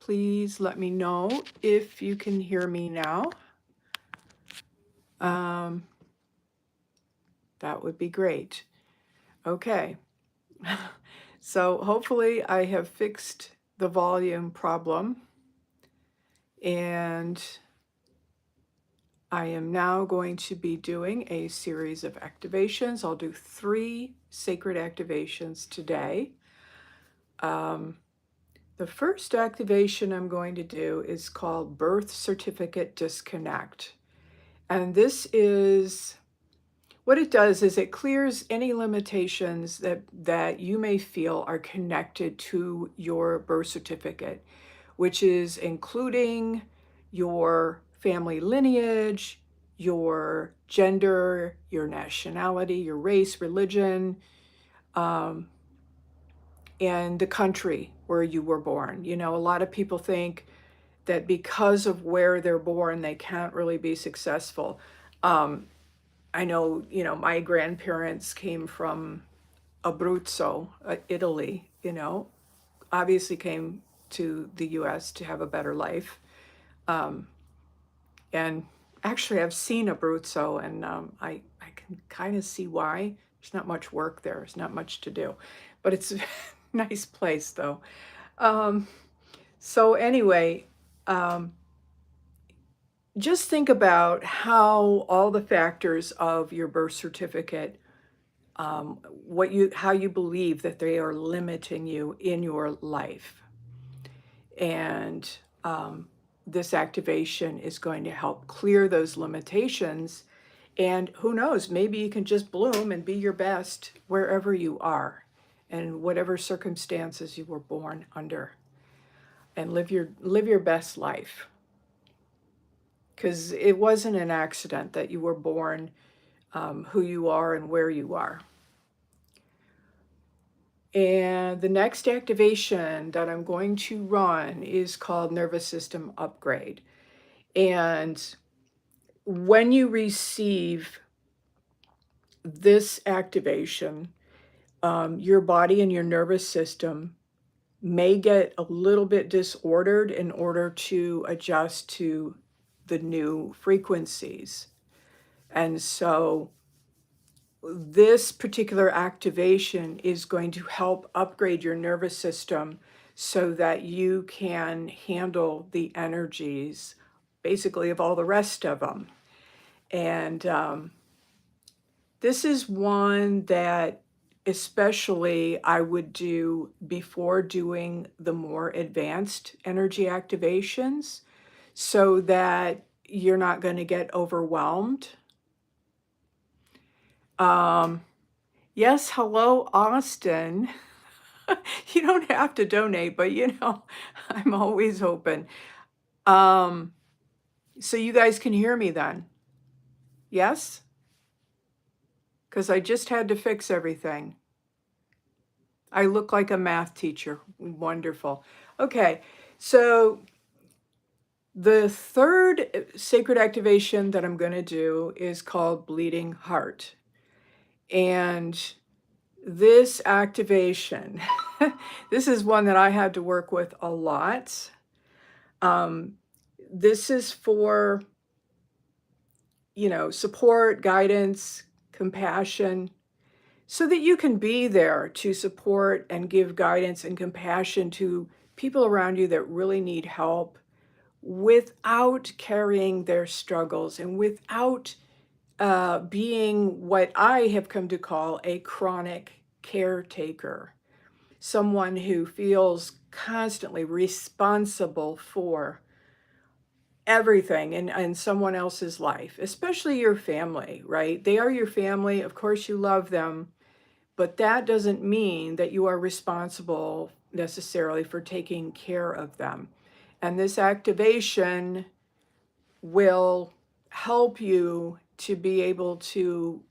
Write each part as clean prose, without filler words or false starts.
Please let me know if you can hear me now. That would be great. Okay. So hopefully I have fixed the volume problem, and I am now going to be doing a series of activations. I'll do 3 sacred activations today. The first activation I'm going to do is called Birth Certificate Disconnect. And this is what it does is it clears any limitations that you may feel are connected to your birth certificate, which is including your family lineage, your gender, your nationality, your race, religion, um, and the country where you were born. You know, a lot of people think that because of where they're born, they can't really be successful. Um, I know, my grandparents came from Abruzzo, Italy, obviously came to the US to have a better life. Um, and actually, I've seen Abruzzo, and I can kind of see why. There's not much work there, there's not much to do, but it's a nice place, though. Um, so, anyway, um, just think about how all the factors of your birth certificate, how you believe that they are limiting you in your life. And this activation is going to help clear those limitations. And who knows, maybe you can just bloom and be your best wherever you are and whatever circumstances you were born under, and live your best life. Because it wasn't an accident that you were born who you are and where you are. And the next activation that I'm going to run is called Nervous System Upgrade. And when you receive this activation, your body and your nervous system may get a little bit disordered in order to adjust to the new frequencies. And so this particular activation is going to help upgrade your nervous system so that you can handle the energies, basically, of all the rest of them. And this is one that especially I would do before doing the more advanced energy activations, so that you're not going to get overwhelmed. Yes, hello, Austin. You don't have to donate, but I'm always open. So you guys can hear me then? Yes? Because I just had to fix everything. I look like a math teacher. Wonderful. Okay, so the third sacred activation that I'm going to do is called Bleeding Heart. And this activation, this is one that I had to work with a lot. This is for, support, guidance, compassion, so that you can be there to support and give guidance and compassion to people around you that really need help, without carrying their struggles and without being what I have come to call a chronic caretaker, someone who feels constantly responsible for everything in someone else's life, especially your family, right? They are your family. Of course, you love them, but that doesn't mean that you are responsible necessarily for taking care of them. And this activation will help you to be able to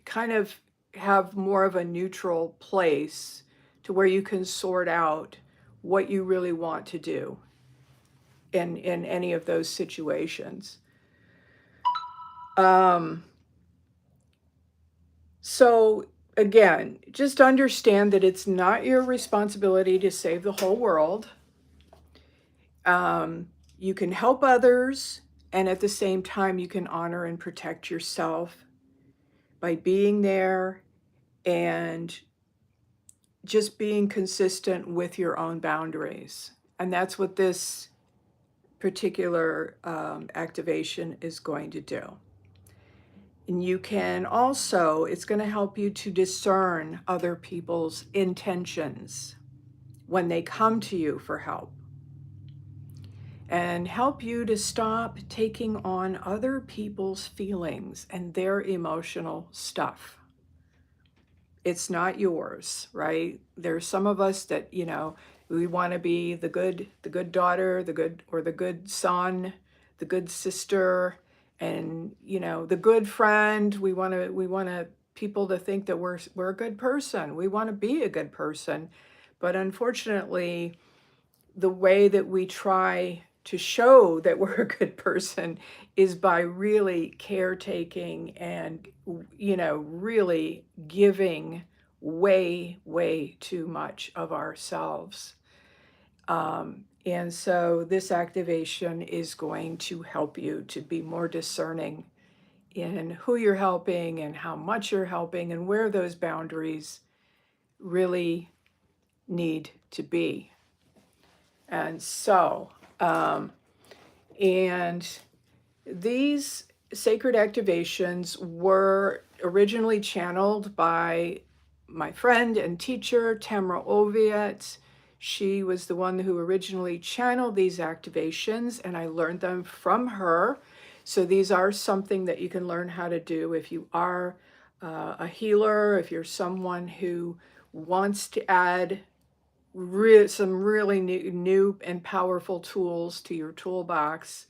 kind of have more of a neutral place to where you can sort out what you really want to do in any of those situations. So again, just understand that it's not your responsibility to save the whole world. You can help others, and at the same time, you can honor and protect yourself by being there and just being consistent with your own boundaries. And that's what this particular activation is going to do. And you can also, it's going to help you to discern other people's intentions when they come to you for help, and help you to stop taking on other people's feelings and their emotional stuff. It's not yours, right? There's some of us that, we want to be the good daughter, the good son, the good sister, and, the good friend. We want to people to think that we're a good person. We want to be a good person. But unfortunately, the way that we try to show that we're a good person is by really caretaking and, really giving way, way too much of ourselves. And so this activation is going to help you to be more discerning in who you're helping and how much you're helping and where those boundaries really need to be. And so, and these sacred activations were originally channeled by my friend and teacher, Tamra Oviet. She was the one who originally channeled these activations, and I learned them from her. So these are something that you can learn how to do if you are a healer, if you're someone who wants to add some really new and powerful tools to your toolbox,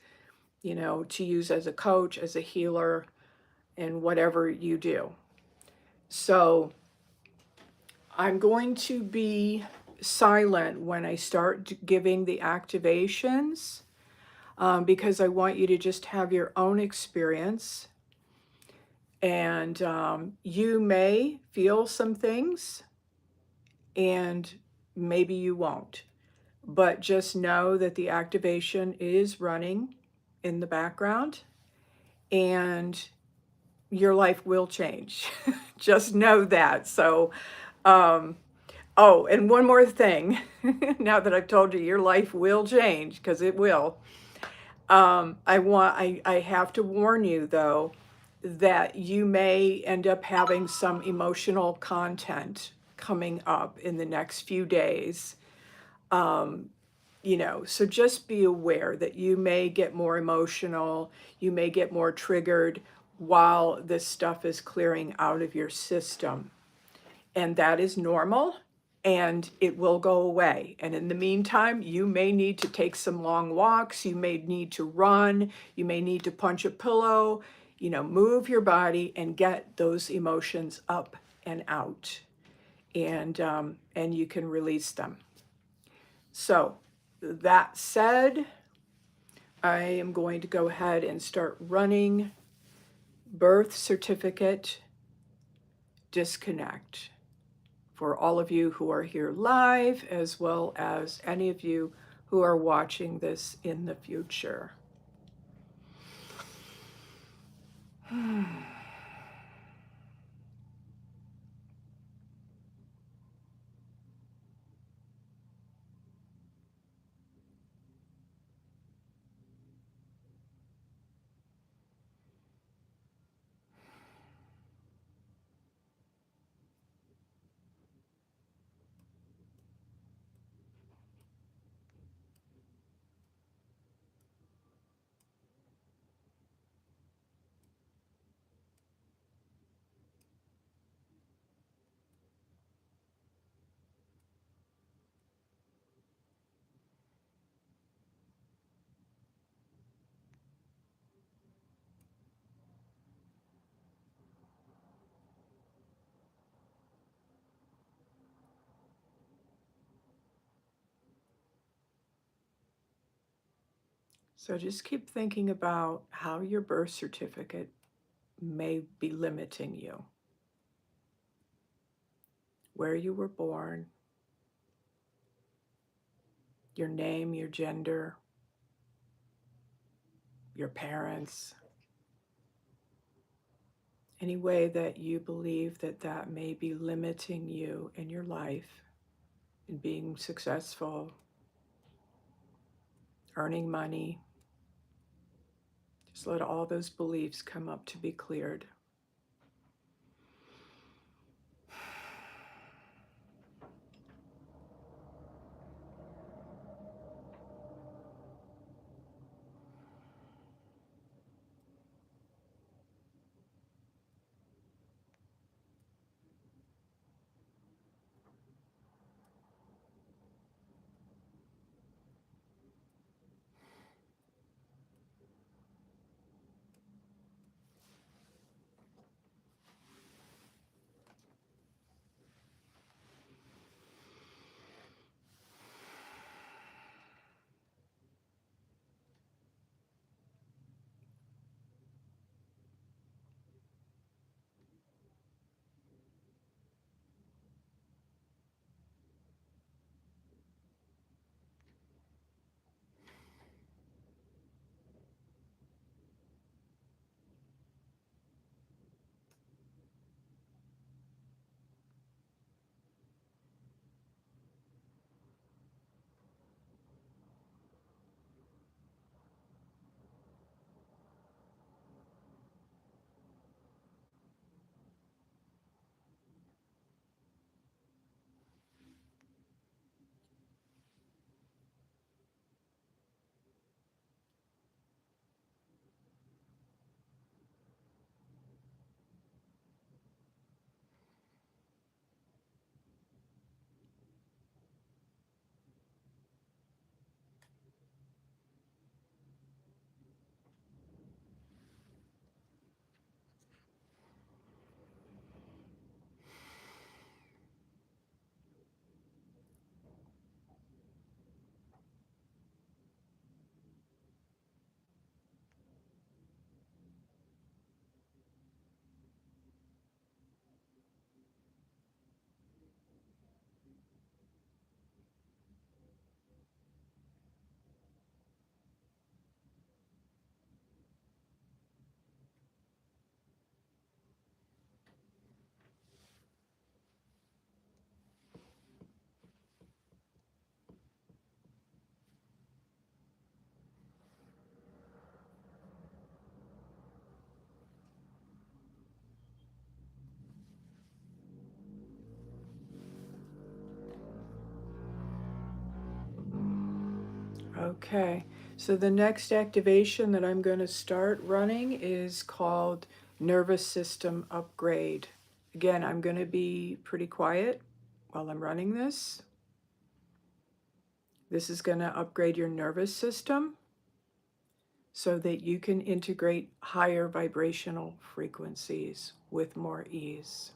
to use as a coach, as a healer, and whatever you do. So I'm going to be silent when I start giving the activations, because I want you to just have your own experience. And you may feel some things, and maybe you won't. But just know that the activation is running in the background, and your life will change. Just know that. So, oh, and one more thing. Now that I've told you your life will change, because it will. I have to warn you though, that you may end up having some emotional content coming up in the next few days. So just be aware that you may get more emotional, you may get more triggered while this stuff is clearing out of your system. And that is normal, and it will go away. And in the meantime, you may need to take some long walks, you may need to run, you may need to punch a pillow, move your body and get those emotions up and out. And you can release them. So that said, I am going to go ahead and start running birth certificate disconnect for all of you who are here live, as well as any of you who are watching this in the future. So just keep thinking about how your birth certificate may be limiting you, where you were born, your name, your gender, your parents, any way that you believe that that may be limiting you in your life, in being successful, earning money. Just let all those beliefs come up to be cleared. Okay, so the next activation that I'm going to start running is called Nervous System Upgrade. Again, I'm going to be pretty quiet while I'm running this. This is going to upgrade your nervous system so that you can integrate higher vibrational frequencies with more ease.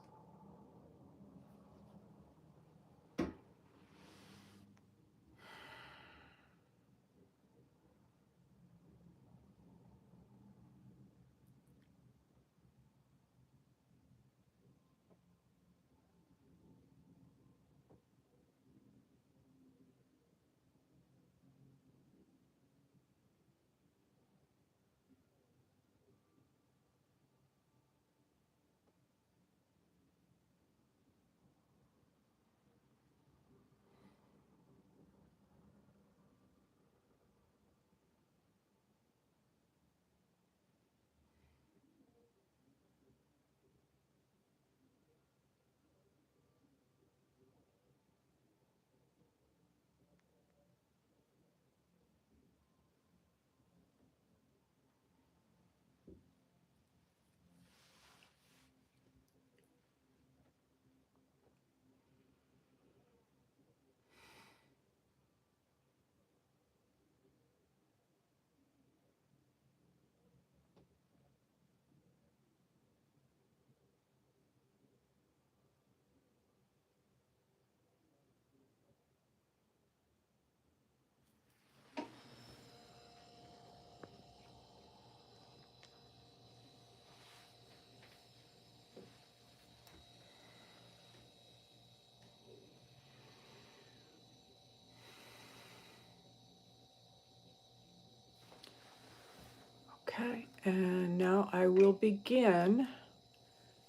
Okay, and now I will begin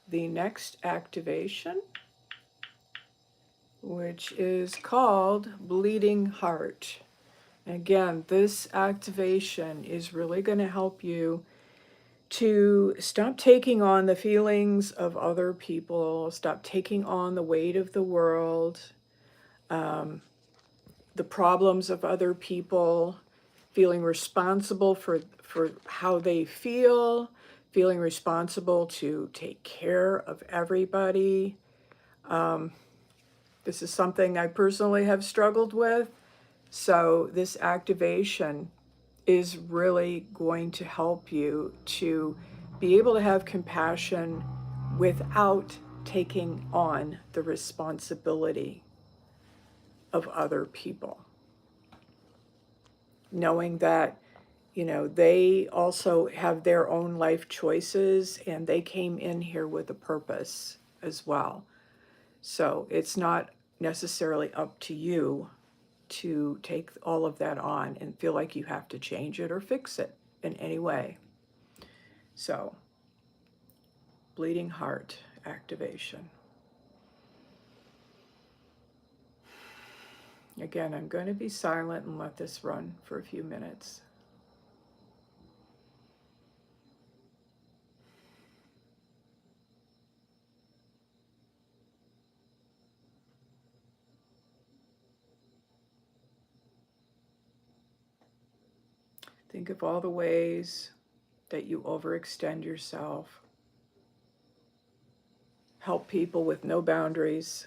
the next activation, which is called Bleeding Heart. Again, this activation is really going to help you to stop taking on the feelings of other people, stop taking on the weight of the world, the problems of other people, feeling responsible for how they feel, feeling responsible to take care of everybody. This is something I personally have struggled with. So this activation is really going to help you to be able to have compassion without taking on the responsibility of other people. Knowing that, you know, they also have their own life choices and they came in here with a purpose as well. So it's not necessarily up to you to take all of that on and feel like you have to change it or fix it in any way. So, bleeding heart activation. Again, I'm going to be silent and let this run for a few minutes. Think of all the ways that you overextend yourself, help people with no boundaries.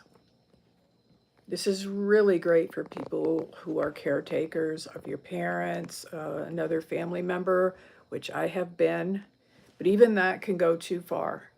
This is really great for people who are caretakers of your parents, another family member, which I have been, but even that can go too far.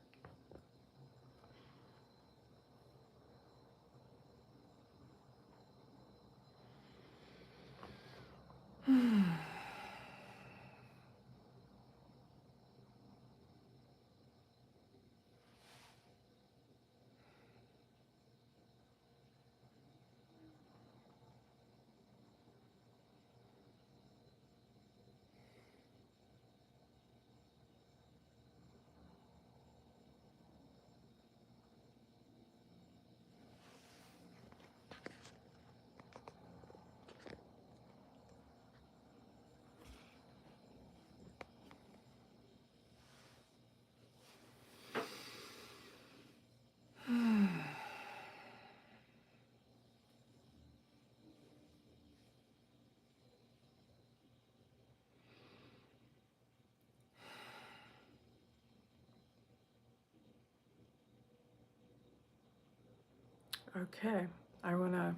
Okay, I want to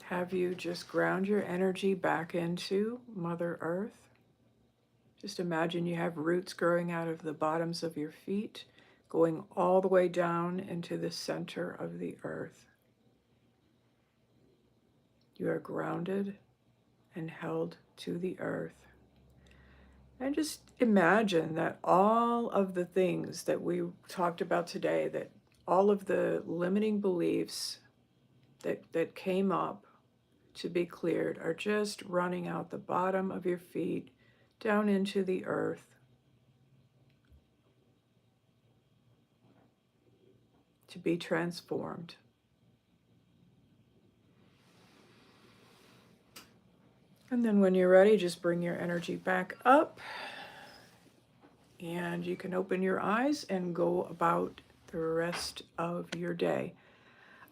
have you just ground your energy back into Mother Earth. Just imagine you have roots growing out of the bottoms of your feet, going all the way down into the center of the earth. You are grounded and held to the earth. And just imagine that all of the things that we talked about today, that all of the limiting beliefs that came up to be cleared are just running out the bottom of your feet down into the earth. To be transformed. And then when you're ready, just bring your energy back up and you can open your eyes and go about the rest of your day.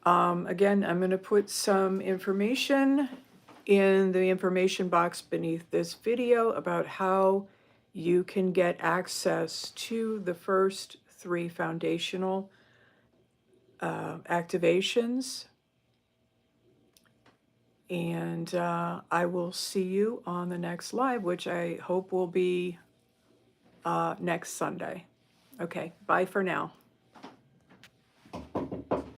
Again, I'm going to put some information in the information box beneath this video about how you can get access to the first 3 foundational activations. And I will see you on the next live, which I hope will be next Sunday. Okay, bye for now.